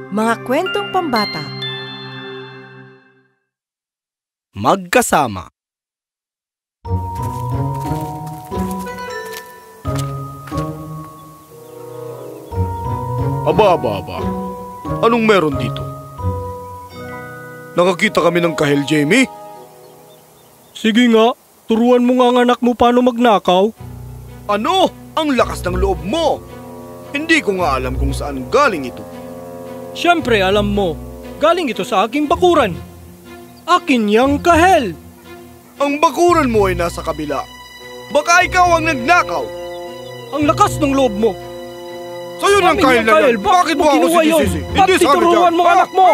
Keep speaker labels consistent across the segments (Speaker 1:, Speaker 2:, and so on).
Speaker 1: Mga kwentong pambata.
Speaker 2: Magkasama. Aba. Anong meron dito? Nakakita kami ng kahel, Jamie?
Speaker 3: Sige nga, turuan mo nga ang anak mo paano magnakaw.
Speaker 2: Ano? Ang lakas ng loob mo! Hindi ko nga alam kung saan galing ito.
Speaker 3: Siyempre alam mo, galing ito sa aking bakuran. Akin yang kahel.
Speaker 2: Ang bakuran mo ay nasa kabila. Baka ikaw ang nagnakaw.
Speaker 3: Ang lakas ng loob mo.
Speaker 2: Sa'yo ng kahel na yan. Bakit mo ako sinisisi? Hindi sa amin
Speaker 3: turuan mo anak mo.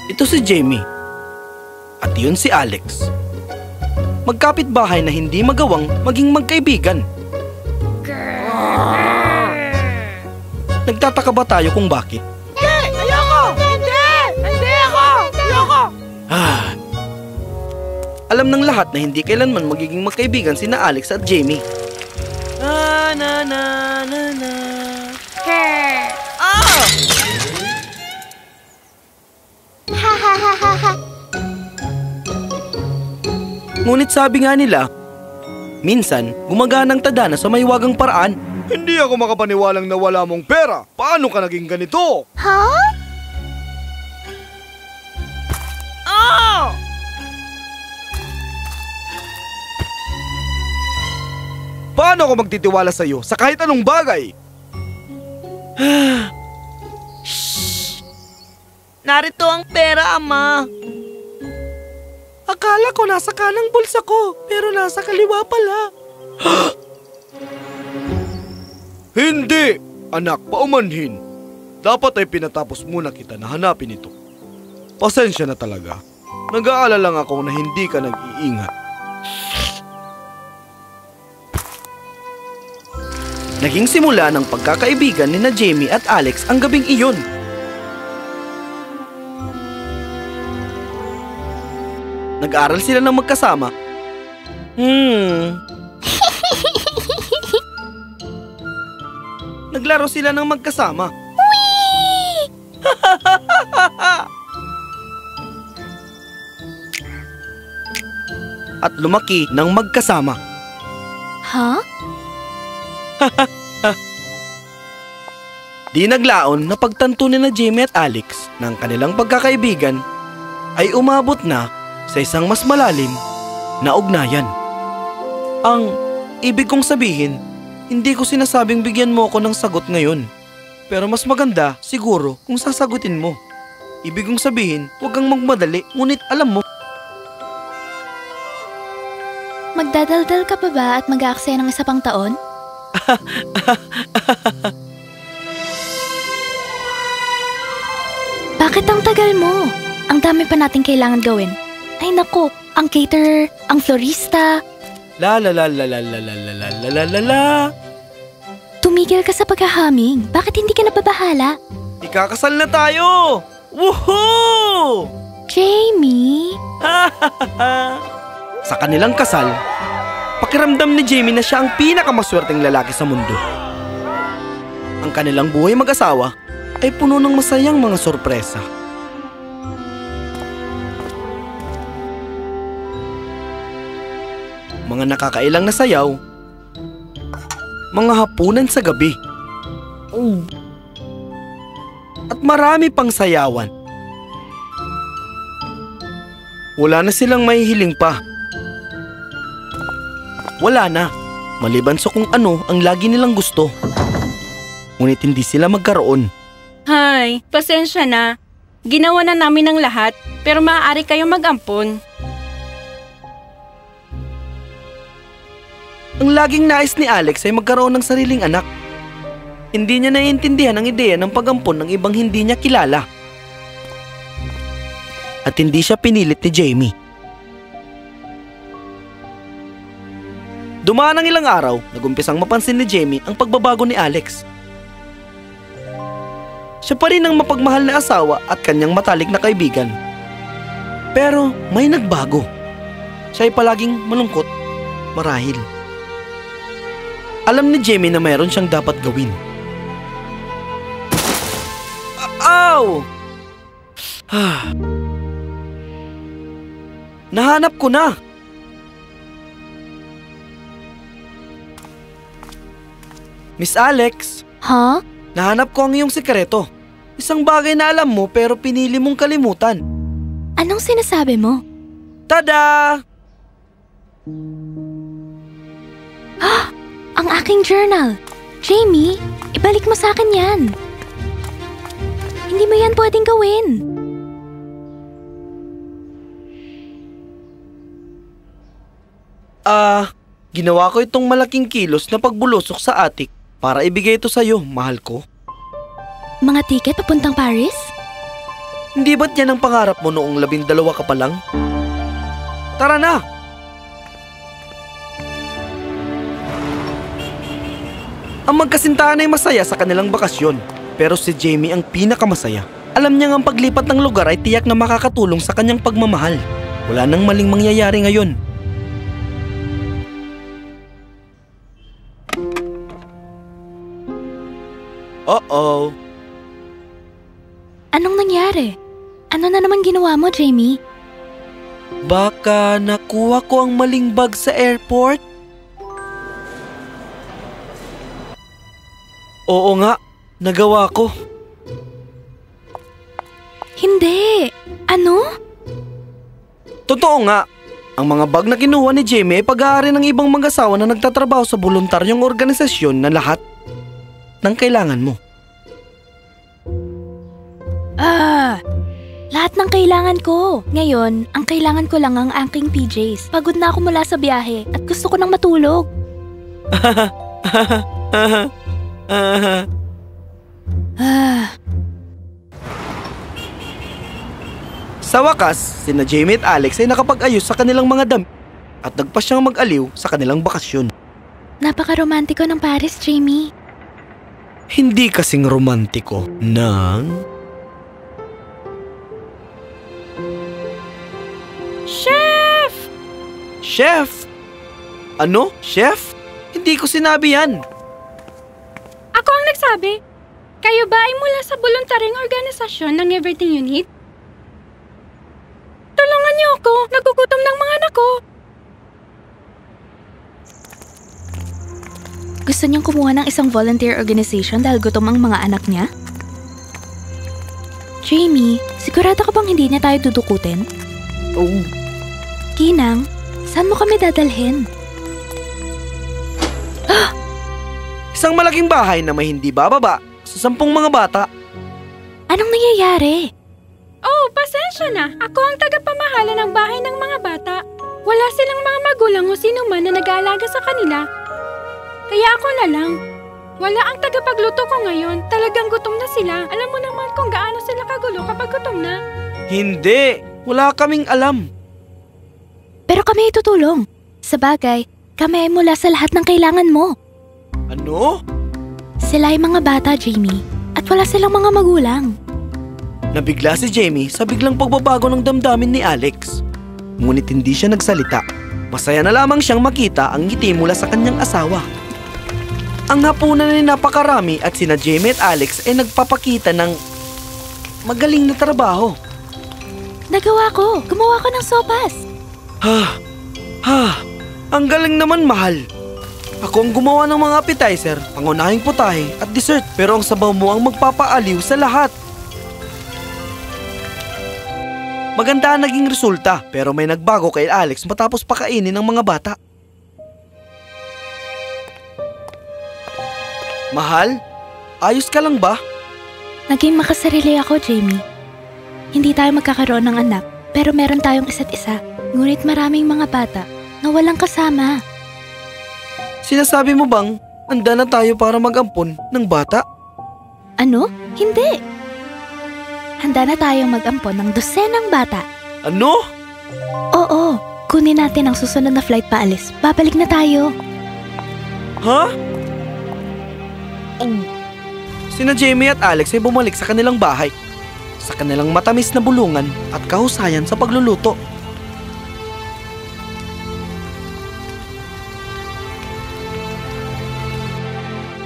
Speaker 4: Ito si Jamie. At yun si Alex. Magkapit-bahay na hindi magawang maging magkaibigan. Nagtataka ba tayo kung bakit?
Speaker 5: Ayoko! Hindi ako! Ayoko!
Speaker 4: Alam ng lahat na hindi kailanman magiging magkaibigan sina Alex at Jamie. Ngunit sabi nga nila, minsan gumagana ang tadhana sa mahiwagang paraan.
Speaker 2: Hindi ako makapaniwalang na wala mong pera. Paano ka naging ganito? Paano ako magtitiwala sa'yo sa kahit anong bagay?
Speaker 5: Narito ang pera, Ama.
Speaker 4: Akala ko nasa kanang bulsa ko, pero nasa kaliwa pala.
Speaker 2: Hindi! Anak, paumanhin. Dapat ay pinatapos muna kita na hanapin ito. Pasensya na talaga. Nag-aalala lang ako na hindi ka nag-iingat.
Speaker 4: Naging simula ng pagkakaibigan ni na Jamie at Alex ang gabing iyon. Nag-aral sila ng magkasama. Naglaro sila ng magkasama. At lumaki ng magkasama. Di naglaon na pagtanto ni na Jamie at Alex ng kanilang pagkakaibigan ay umabot na sa isang mas malalim na ugnayan. Ang ibig kong sabihin, hindi ko sinasabing bigyan mo ako ng sagot ngayon. Pero mas maganda siguro kung sasagutin mo. Ibig kong sabihin, huwag kang magmadali, ngunit alam mo.
Speaker 6: Magdadaldal ka pa ba at mag-aaksaya ng isa pang taon? Bakit ang tagal mo? Ang dami pa nating kailangan gawin. Ay naku, ang caterer, ang florista. Tumigil ka sa paghahaming. Bakit hindi ka nababahala?
Speaker 4: Ikakasal na tayo! Woohoo!
Speaker 6: Jamie?
Speaker 4: Sa kanilang kasal, pakiramdam ni Jamie na siya ang pinakamaswerteng lalaki sa mundo. Ang kanilang buhay mag-asawa ay puno ng masayang mga sorpresa. Mga nakakailang na sayaw, mga hapunan sa gabi, at marami pang sayawan. Wala na silang mahihiling pa. Wala na, maliban sa kung ano ang lagi nilang gusto. Ngunit hindi sila magkaroon.
Speaker 7: Hay, pasensya na. Ginawa na namin ang lahat, pero maaari kayong mag-ampon.
Speaker 4: Ang laging nais ni Alex ay magkaroon ng sariling anak. Hindi niya naiintindihan ang ideya ng pag-ampon ng ibang hindi niya kilala. At hindi siya pinilit ni Jamie. Dumaan ang ilang araw, nagumpisang mapansin ni Jamie ang pagbabago ni Alex. Siya pa rin ang mapagmahal na asawa at kanyang matalik na kaibigan. Pero may nagbago. Siya ay palaging malungkot, marahil. Alam ni Jamie na mayroon siyang dapat gawin. Ow! Nahanap ko na. Miss Alex,
Speaker 6: Ha?
Speaker 4: nahanap ko ang iyong sekreto. Isang bagay na alam mo pero pinili mong kalimutan.
Speaker 6: Anong sinasabi mo?
Speaker 4: Tada!
Speaker 6: Ang aking journal. Jamie, ibalik mo sa akin yan. Hindi mo yan pwedeng gawin.
Speaker 4: Ginawa ko itong malaking kilos na pagbulusok sa attic para ibigay ito sa'yo, mahal ko.
Speaker 6: Mga tiket papuntang Paris?
Speaker 4: Hindi ba't yan ang pangarap mo noong 12 ka pa lang? Tara na! Ang magkasintahan ay masaya sa kanilang bakasyon, pero si Jamie ang pinakamasaya. Alam niyang ang paglipat ng lugar ay tiyak na makakatulong sa kanyang pagmamahal. Wala nang maling mangyayari ngayon. Uh-oh.
Speaker 6: Anong nangyari? Ano na naman ginawa mo, Jamie?
Speaker 4: Baka nakuha ko ang maling bag sa airport? Oo nga, nagawa ko.
Speaker 6: Hindi. Ano?
Speaker 4: Totoo nga, ang mga bag na kinuha ni Jamie ay pag-aari ng ibang mag-asawa na nagtatrabaho sa voluntaryong organisasyon na lahat ng kailangan mo.
Speaker 6: Lahat ng kailangan ko. Ngayon, ang kailangan ko lang ang aking PJs. Pagod na ako mula sa biyahe at gusto ko nang matulog.
Speaker 4: Sa wakas, sina Jamie at Alex ay nakapag-ayos sa kanilang mga damit at nagpasyang mag-aliw sa kanilang bakasyon.
Speaker 6: Napaka-romantiko ng Paris, Jamie.
Speaker 4: Hindi kasing romantiko ng...
Speaker 7: Chef!
Speaker 4: Chef! Ano? Chef? Hindi ko sinabi yan.
Speaker 7: Ako ang nagsabi. Kayo ba ay mula sa voluntaryong organisasyon ng Everything You Need? Tulungan niyo ako. Nagugutom ng mga anak ko.
Speaker 6: Gusto niyang kumuha ng isang volunteer organization dahil gutom ang mga anak niya? Jamie, sigurado ka bang hindi niya tayo dudukutin?
Speaker 4: Oh.
Speaker 6: Ginang, saan mo kami dadalhin?
Speaker 4: Isang malaking bahay na may hindi bababa sa 10 mga bata.
Speaker 6: Anong nangyayari?
Speaker 7: Oh, pasensya na. Ako ang tagapamahala ng bahay ng mga bata. Wala silang mga magulang o sino man na nag-aalaga sa kanila. Kaya ako na lang. Wala ang tagapagluto ko ngayon. Talagang gutom na sila. Alam mo naman kung gaano sila kagulo kapag gutom na.
Speaker 4: Hindi. Wala kaming alam.
Speaker 6: Pero kami ay tutulong. Sa bagay, kami ay mula sa lahat ng kailangan mo.
Speaker 4: Ano?
Speaker 6: Sila ay mga bata, Jamie. At wala silang mga magulang.
Speaker 4: Nabigla si Jamie sa biglang pagbabago ng damdamin ni Alex. Ngunit hindi siya nagsalita. Masaya na lamang siyang makita ang ngiti mula sa kanyang asawa. Ang hapunan ay napakarami at sina Jamie at Alex ay nagpapakita ng magaling na trabaho.
Speaker 6: Nagawa ko. Gumawa ko ng sopas.
Speaker 4: Ang galing naman, mahal. Ako ang gumawa ng mga appetizer, pangunahing putahe at dessert, pero ang sabaw mo ang magpapaaliw sa lahat. Maganda ang naging resulta, pero may nagbago kay Alex matapos pakainin ng mga bata. Mahal, ayos ka lang ba?
Speaker 6: Naging makasarili ako, Jamie. Hindi tayo magkakaroon ng anak, pero meron tayong isa't isa. Ngunit maraming mga bata na walang kasama.
Speaker 4: Sinasabi mo bang handa na tayo para mag-ampon ng bata?
Speaker 6: Ano? Hindi. Handa na tayong mag-ampon ng 12 bata.
Speaker 4: Ano?
Speaker 6: Oo, kunin natin ang susunod na flight paalis. Babalik na tayo.
Speaker 4: Ha? Sina Jamie at Alex ay bumalik sa kanilang bahay, sa kanilang matamis na bulungan at kahusayan sa pagluluto.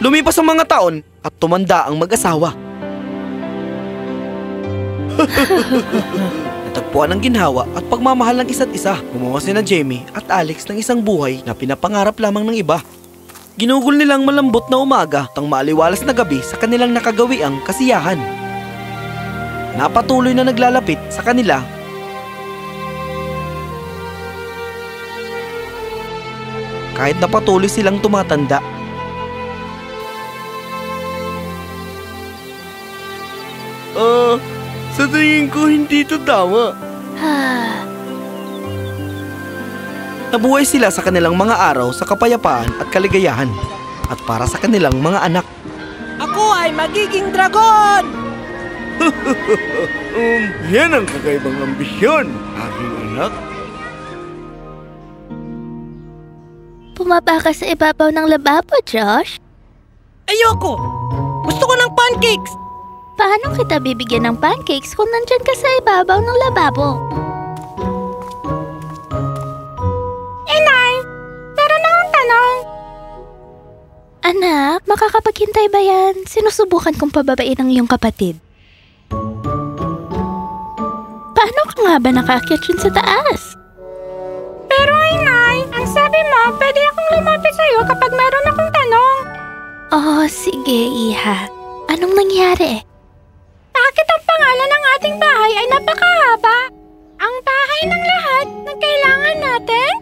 Speaker 4: Lumipas ang mga taon at tumanda ang mag-asawa. Natagpuan ang ginhawa at pagmamahal ng isa't isa. Gumawa sina Jamie at Alex ng isang buhay na pinapangarap lamang ng iba. Ginugol nilang malambot na umaga tang maaliwalas na gabi sa kanilang nakagawiang kasiyahan. Napatuloy na naglalapit sa kanila kahit na patuloy silang tumatanda.
Speaker 2: Sa tingin ko hindi ito tama.
Speaker 4: Nabuhay sila sa kanilang mga araw sa kapayapaan at kaligayahan at para sa kanilang mga anak.
Speaker 5: Ako ay magiging dragon!
Speaker 2: Yan ang kakaibang ambisyon, aking anak.
Speaker 6: Pumaba ka sa ibabaw ng lababo, Josh.
Speaker 5: Ayoko! Gusto ko ng pancakes!
Speaker 6: Paano kita bibigyan ng pancakes kung nandyan ka sa ibabaw ng lababo?
Speaker 7: Inay, meron akong tanong.
Speaker 6: Anak, makakapaghintay ba yan? Sinusubukan kong pababain ang iyong kapatid. Paano ka nga ba nakaakyat yun sa taas?
Speaker 7: Pero Inay, ang sabi mo, pwede akong lumapit sa'yo kapag meron akong tanong.
Speaker 6: Oh, sige, Iha. Anong nangyari?
Speaker 7: Bakit ang pangalan ng ating bahay ay napakahaba? Ang bahay ng lahat na kailangan natin?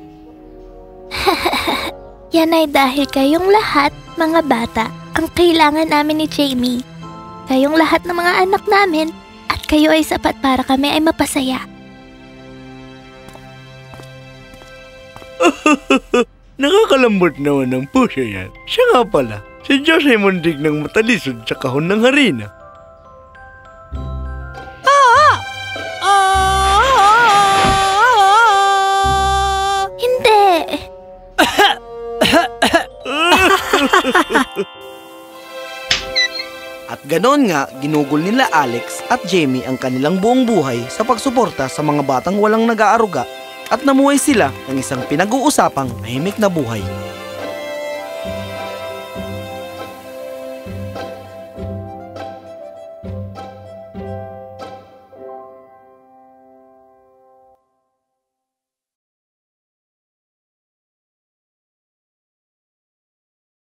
Speaker 6: Yan ay dahil kayong lahat, mga bata, ang kailangan namin ni Jamie. Kayong lahat ng mga anak namin at kayo ay sapat para kami ay mapasaya.
Speaker 2: Nakakalambot naman ng puso yan. Siya nga pala, si Josh ay muntik ng matalisod sa kahon ng harina.
Speaker 6: Hindi!
Speaker 4: At ganoon nga, ginugol nila Alex at Jamie ang kanilang buong buhay sa pagsuporta sa mga batang walang nag-aaruga at namuhay sila ng isang pinag-uusapang tahimik na buhay.